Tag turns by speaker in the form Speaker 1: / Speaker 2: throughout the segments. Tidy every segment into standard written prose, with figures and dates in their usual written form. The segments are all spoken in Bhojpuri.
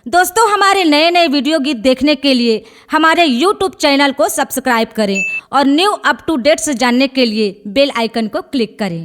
Speaker 1: दोस्तों, हमारे नए नए वीडियो गीत देखने के लिए हमारे YouTube चैनल को सब्सक्राइब करें और न्यू अप टू डेट्स जानने के लिए बेल आइकन को क्लिक करें।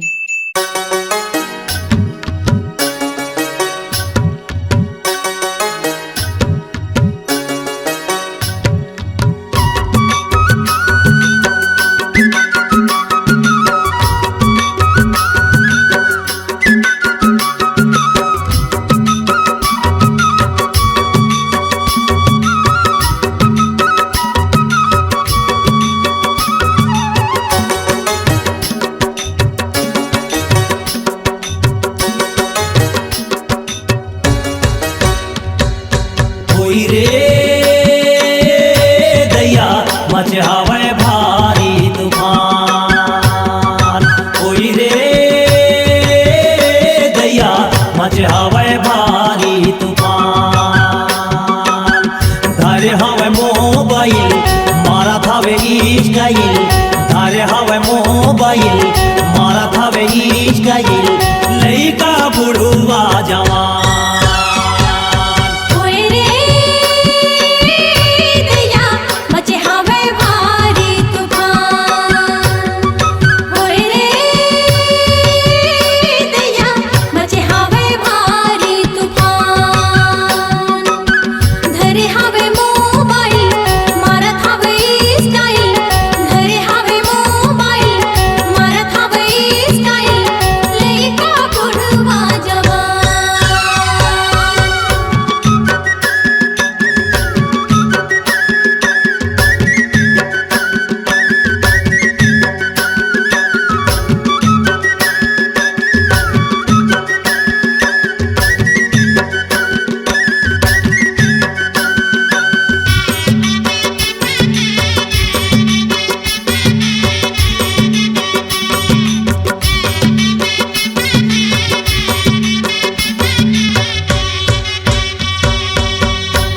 Speaker 2: रे दैया मचहावे भारी तूफान, कोई रे दैया मचहावे भारी तूफान। धारे हवे मोबाइल मारा थावे इश्काइल, धारे हवे मोबाइल मारा थावे इश्काइल, लइका बुढ़वा जवान।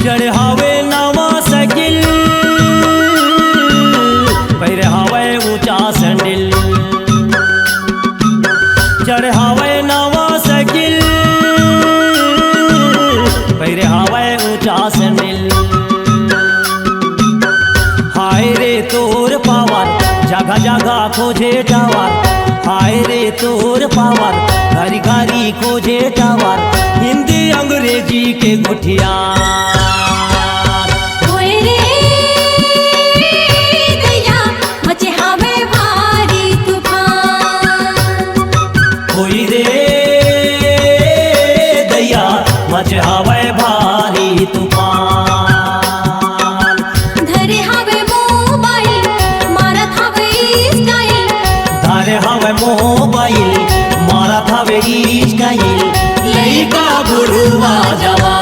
Speaker 2: चढ़े हावे नवा साइकिल, पैरे हावे ऊंचा सैंडल। चढ़े हावे नवा साइकिल, पैरे हावे ऊंचा सैंडल। हाय रे तोर पावर जगह जगह खोजे टावर, हाय रे तोर पावर घरी घरी खोजे टावर। हिंदी अंग्रेजी के गुठिया मचहावे भारी तूफान।
Speaker 3: धरे हवे मोबाइल मारत हवे इश्काइल,
Speaker 2: धारे हवे मोबाइल मारत हवे इश्काइल, लइका बुढ़वा जवान।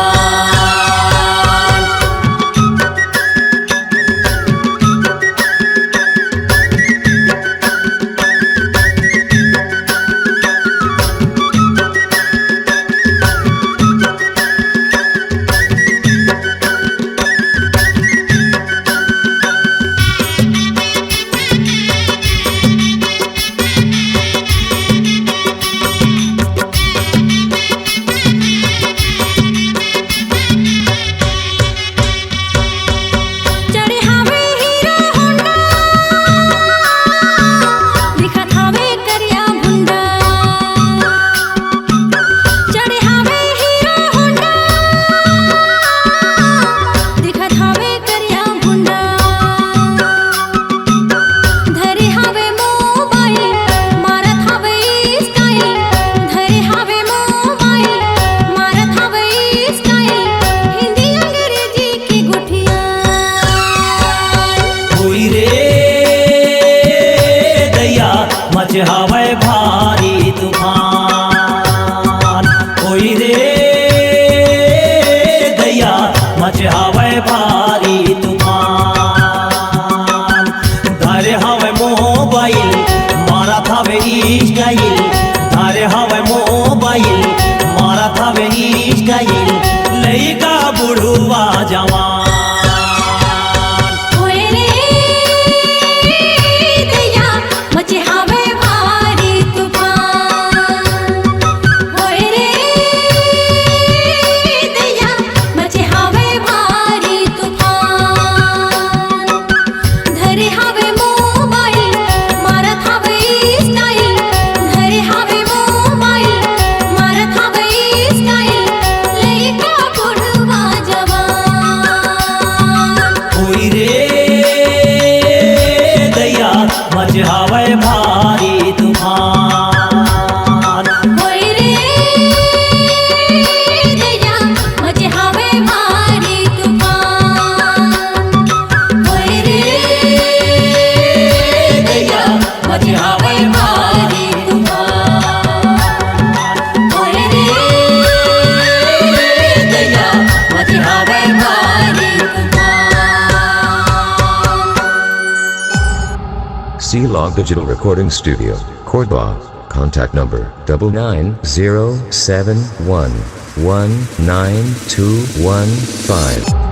Speaker 2: मचहावे भारी तूफान, कोई रे दैया मचहावे भारी तूफान। धारे हवे मोबाइल मारा थावे इश्काइल, धारे हवे मोबाइल मारा थावे इश्काइल, लइका बुढ़वा जवान।
Speaker 3: मचे
Speaker 4: Analog Digital Recording Studio, Cordoba. Contact number 99071192215.